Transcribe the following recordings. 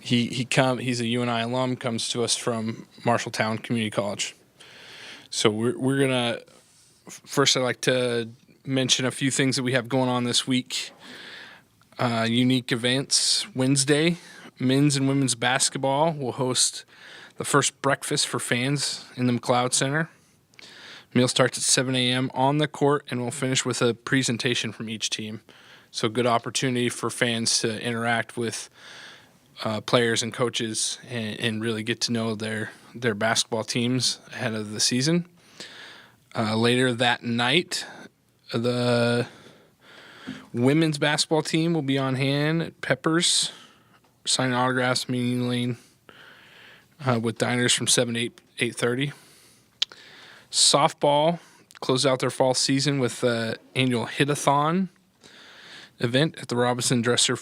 He's a UNI alum, comes to us from Marshalltown Community College. So we're gonna first. I'd like to mention a few things that we have going on this week. Unique events. Wednesday, men's and women's basketball will host the first breakfast for fans in the McLeod Center. Meal starts at 7 a.m. on the court, and we'll finish with a presentation from each team. So good opportunity for fans to interact with players and coaches and really get to know their basketball teams ahead of the season. Later that night, the women's basketball team will be on hand at Peppers, signing autographs, meeting lane with diners from 7 to 8:30. Softball closed out their fall season with the annual Hit-a-thon event at the Robinson Dresser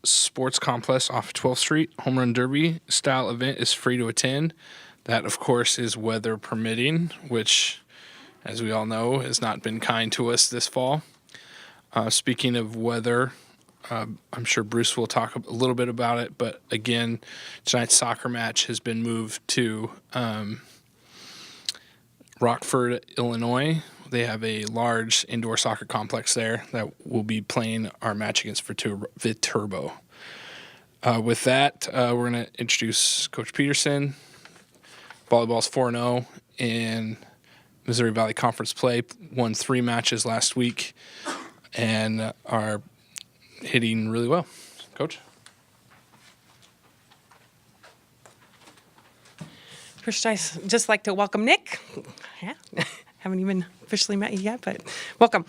Sports Complex off 12th Street. Home Run Derby style event is free to attend. That, of course, is weather permitting, which, as we all know, has not been kind to us this fall. Speaking of weather, I'm sure Bruce will talk a little bit about it, but again, tonight's soccer match has been moved to Rockford, Illinois. They have a large indoor soccer complex there that will be playing our match against Viterbo. With that, we're going to introduce Coach Petersen. Volleyball's 4-0 in Missouri Valley Conference play. Won 3 matches last week and are hitting really well. Coach? First, I just like to welcome Nick. Yeah, haven't even officially met you yet, but welcome.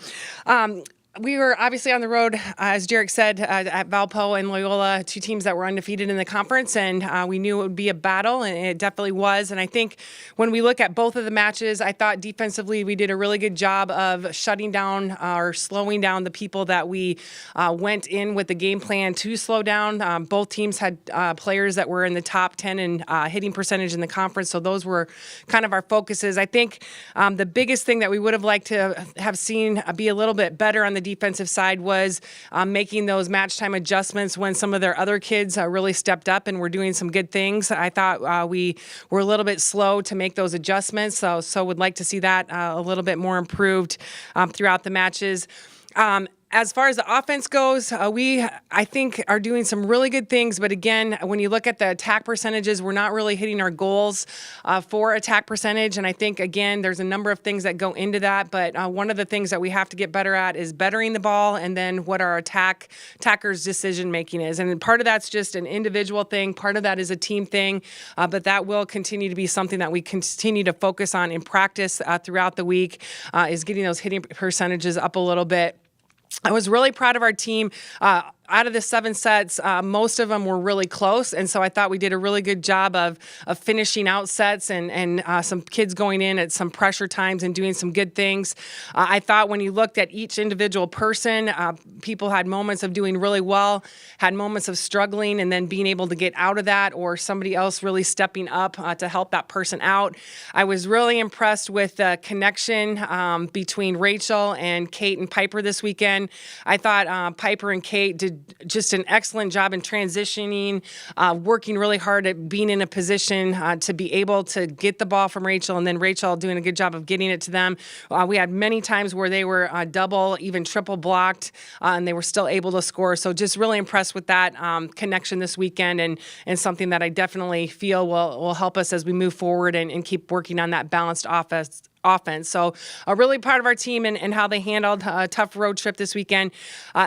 We were obviously on the road, as Jarek said, at Valpo and Loyola, 2 teams that were undefeated in the conference, and we knew it would be a battle, and it definitely was. And I think when we look at both of the matches, I thought defensively we did a really good job of shutting down or slowing down the people that we went in with the game plan to slow down. Both teams had players that were in the top 10 in hitting percentage in the conference, so those were kind of our focuses. I think the biggest thing that we would have liked to have seen be a little bit better on the defensive side was making those match time adjustments when some of their other kids really stepped up and were doing some good things. I thought we were a little bit slow to make those adjustments, so would like to see that a little bit more improved throughout the matches. As far as the offense goes, I think, are doing some really good things. But again, when you look at the attack percentages, we're not really hitting our goals for attack percentage. And I think, again, there's a number of things that go into that. But one of the things that we have to get better at is bettering the ball and then what our attackers' decision-making is. And part of that's just an individual thing. Part of that is a team thing. But that will continue to be something that we continue to focus on in practice throughout the week, is getting those hitting percentages up a little bit. I was really proud of our team. Out of the 7 sets, most of them were really close, and so I thought we did a really good job of finishing out sets and some kids going in at some pressure times and doing some good things. I thought when you looked at each individual person, people had moments of doing really well, had moments of struggling, and then being able to get out of that, or somebody else really stepping up to help that person out. I was really impressed with the connection between Rachel and Kate and Piper this weekend. I thought Piper and Kate did just an excellent job in transitioning, working really hard at being in a position to be able to get the ball from Rachel, and then Rachel doing a good job of getting it to them. We had many times where they were double, even triple blocked, and they were still able to score. So just really impressed with that connection this weekend, and something that I definitely feel will help us as we move forward and keep working on that balanced offense. So really proud of our team and how they handled a tough road trip this weekend.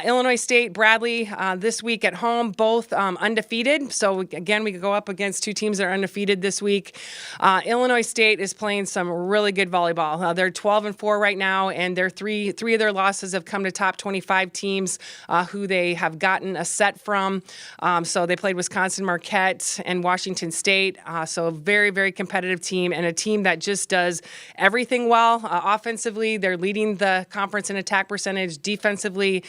Illinois State, Bradley, this week at home, both undefeated. So again, we could go up against 2 teams that are undefeated this week. Illinois State is playing some really good volleyball. They're 12-4 right now, and their three of their losses have come to top 25 teams who they have gotten a set from. So they played Wisconsin, Marquette, and Washington State. So a very, very competitive team, and a team that just does everything everything well. Offensively, they're leading the conference in attack percentage. Defensively,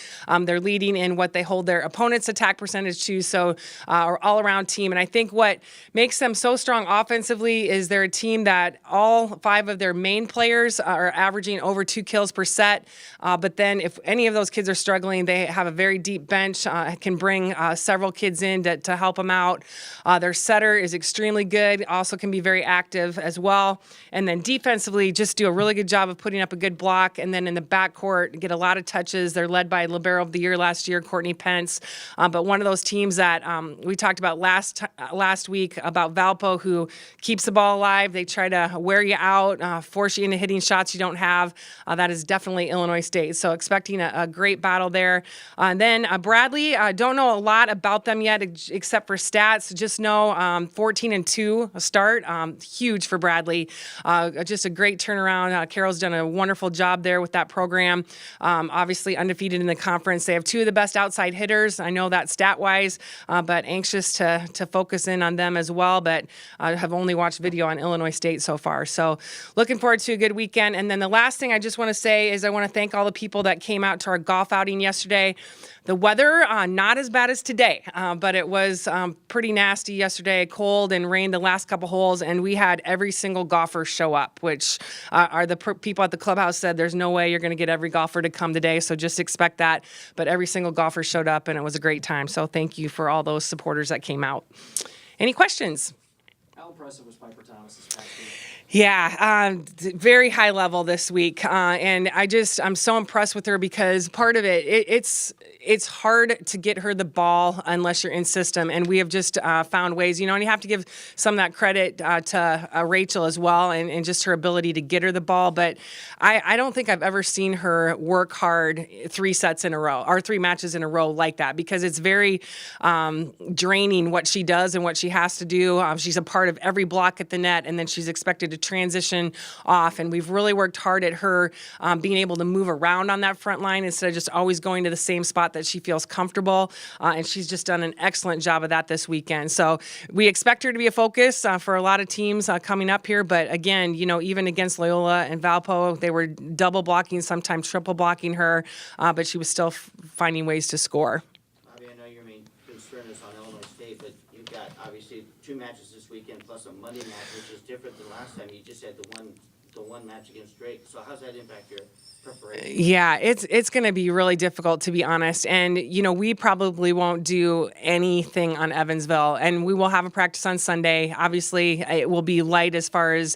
they're leading in what they hold their opponent's attack percentage to. So, our all-around team. And I think what makes them so strong offensively is they're a team that all 5 of their main players are averaging over 2 kills per set. But then if any of those kids are struggling, they have a very deep bench, can bring several kids in to help them out. Their setter is extremely good, also can be very active as well. And then defensively, just do a really good job of putting up a good block. And then in the backcourt, get a lot of touches. They're led by Libero of the Year last year, Courtney Pence. But one of those teams that we talked about last week about Valpo, who keeps the ball alive. They try to wear you out, force you into hitting shots you don't have. That is definitely Illinois State. So expecting a great battle there. And then Bradley, don't know a lot about them yet except for stats. Just know 14-2 a start. Huge for Bradley. Just a great turnaround. Carol's done a wonderful job there with that program. Obviously undefeated in the conference. They have 2 of the best outside hitters. I know that stat-wise, but anxious to focus in on them as well. But I have only watched video on Illinois State so far. So looking forward to a good weekend. And then the last thing I just want to say is I want to thank all the people that came out to our golf outing yesterday. The weather, not as bad as today, but it was pretty nasty yesterday, cold and rained the last couple holes, and we had every single golfer show up, which are the people at the clubhouse said there's no way you're going to get every golfer to come today, so just expect that. But every single golfer showed up, and it was a great time. So thank you for all those supporters that came out. Any questions? How impressive was Piper Thomas this past week? Yeah, very high level this week, and I'm so impressed with her because part of it's hard to get her the ball unless you're in system, and we have just found ways, and you have to give some of that credit to Rachel as well, and just her ability to get her the ball. But I don't think I've ever seen her work hard 3 sets in a row or 3 matches in a row like that, because it's very draining what she does and what she has to do. She's a part of every block at the net, and then she's expected to transition off, and we've really worked hard at her being able to move around on that front line instead of just always going to the same spot that she feels comfortable, and she's just done an excellent job of that this weekend. So we expect her to be a focus for a lot of teams coming up here, but again, even against Loyola and Valpo, they were double blocking, sometimes triple blocking her, but she was still finding ways to score. Bobbi, I know your main concern is on Illinois State, but you've got obviously 2 matches this weekend plus a Monday match, which is different than last time. You just had the one match against Drake. So how's that impact your preparation? Yeah, it's going to be really difficult, to be honest. And, we probably won't do anything on Evansville. And we will have a practice on Sunday. Obviously, it will be light as far as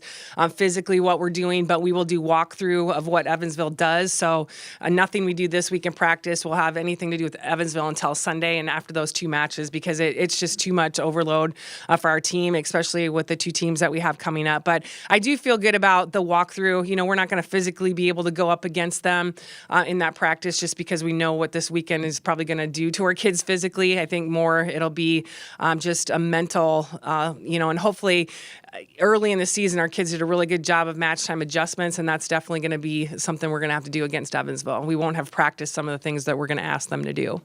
physically what we're doing, but we will do walkthrough of what Evansville does. So nothing we do this week in practice will have anything to do with Evansville until Sunday and after those 2 matches, because it's just too much overload for our team, especially with the 2 teams that we have coming up. But I do feel good about the walkthrough. We're not going to physically be able to go up against them in that practice just because we know what this weekend is probably going to do to our kids physically. I think more it'll be just a mental, and hopefully early in the season our kids did a really good job of match time adjustments, and that's definitely going to be something we're going to have to do against Evansville. We won't have practiced some of the things that we're going to ask them to do.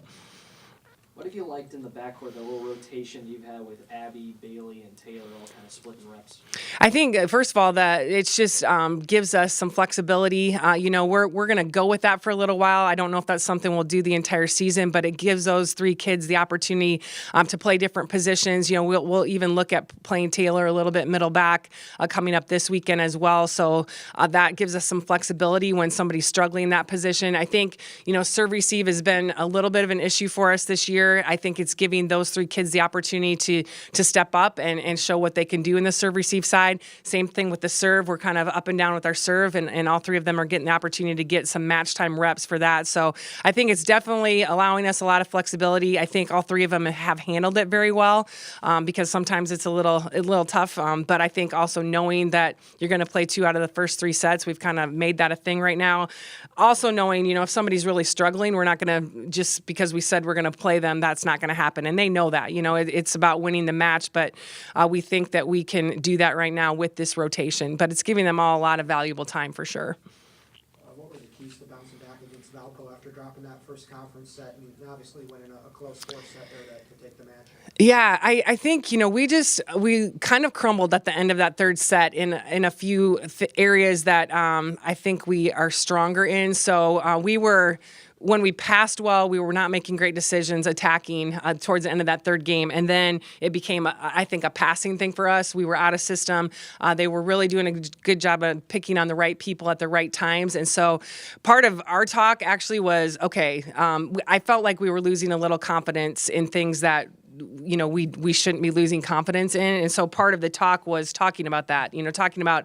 What have you liked in the backcourt, the little rotation you've had with Abby, Bailey, and Taylor all kind of splitting reps? I think, first of all, that it's just gives us some flexibility. We're going to go with that for a little while. I don't know if that's something we'll do the entire season, but it gives those 3 kids the opportunity to play different positions. We'll even look at playing Taylor a little bit middle back coming up this weekend as well. So that gives us some flexibility when somebody's struggling in that position. I think, serve receive has been a little bit of an issue for us this year. I think it's giving those 3 kids the opportunity to step up and show what they can do in the serve receive side. Same thing with the serve. We're kind of up and down with our serve, and all 3 of them are getting the opportunity to get some match time reps for that. So I think it's definitely allowing us a lot of flexibility. I think all 3 of them have handled it very well because sometimes it's a little tough. But I think also knowing that you're going to play 2 out of the first 3 sets, we've kind of made that a thing right now. Also knowing, if somebody's really struggling, we're not going to, just because we said we're going to play them, that's not going to happen. And they know that. It's about winning the match, but we think that we can do that right now with this rotation. But it's giving them all a lot of valuable time for sure. What were the keys to bouncing back against Valpo after dropping that first conference set and obviously winning a close score set there to take the match? Yeah, I think, we kind of crumbled at the end of that third set in a few areas that I think we are stronger in. So when we passed well, we were not making great decisions attacking towards the end of that third game. And then it became, I think, a passing thing for us. We were out of system. They were really doing a good job of picking on the right people at the right times. And so part of our talk actually was, okay, I felt like we were losing a little confidence in things that we shouldn't be losing confidence in. And so part of the talk was talking about that, talking about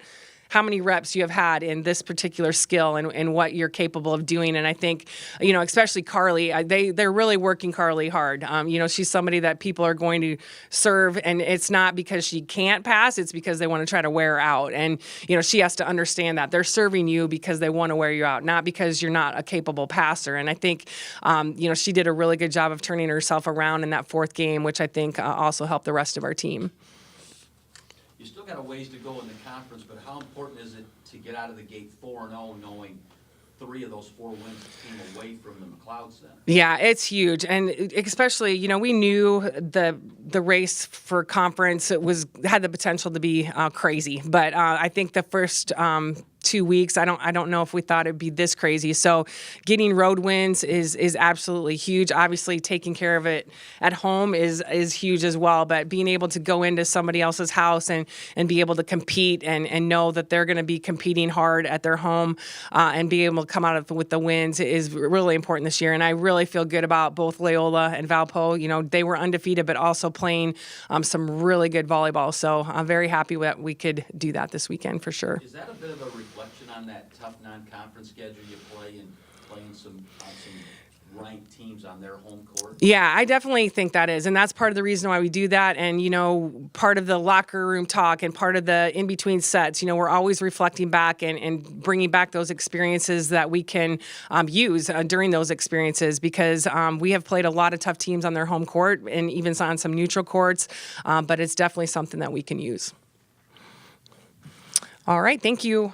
how many reps you have had in this particular skill and what you're capable of doing. And I think, especially Carly, they're really working Carly hard. She's somebody that people are going to serve, and it's not because she can't pass, it's because they want to try to wear her out. And, she has to understand that. They're serving you because they want to wear you out, not because you're not a capable passer. And I think, she did a really good job of turning herself around in that fourth game, which I think also helped the rest of our team. You still got a ways to go in the conference, but how important is it to get out of the gate 4-0, knowing 3 of those 4 wins came away from the McLeod Center? Yeah, it's huge, and especially, we knew the race for conference had the potential to be crazy, but I think the first 2 weeks, I don't know if we thought it'd be this crazy. So getting road wins is absolutely huge. Obviously, taking care of it at home is huge as well. But being able to go into somebody else's house and be able to compete and know that they're going to be competing hard at their home and be able to come out with the wins is really important this year. And I really feel good about both Loyola and Valpo. They were undefeated, but also playing some really good volleyball. So I'm very happy that we could do that this weekend for sure. Is that a bit of a reflection on that tough non-conference schedule you play and playing some ranked teams on their home court? Yeah, I definitely think that is. And that's part of the reason why we do that. And, part of the locker room talk and part of the in-between sets, we're always reflecting back and bringing back those experiences that we can use during those experiences because we have played a lot of tough teams on their home court and even on some neutral courts. But it's definitely something that we can use. All right, thank you.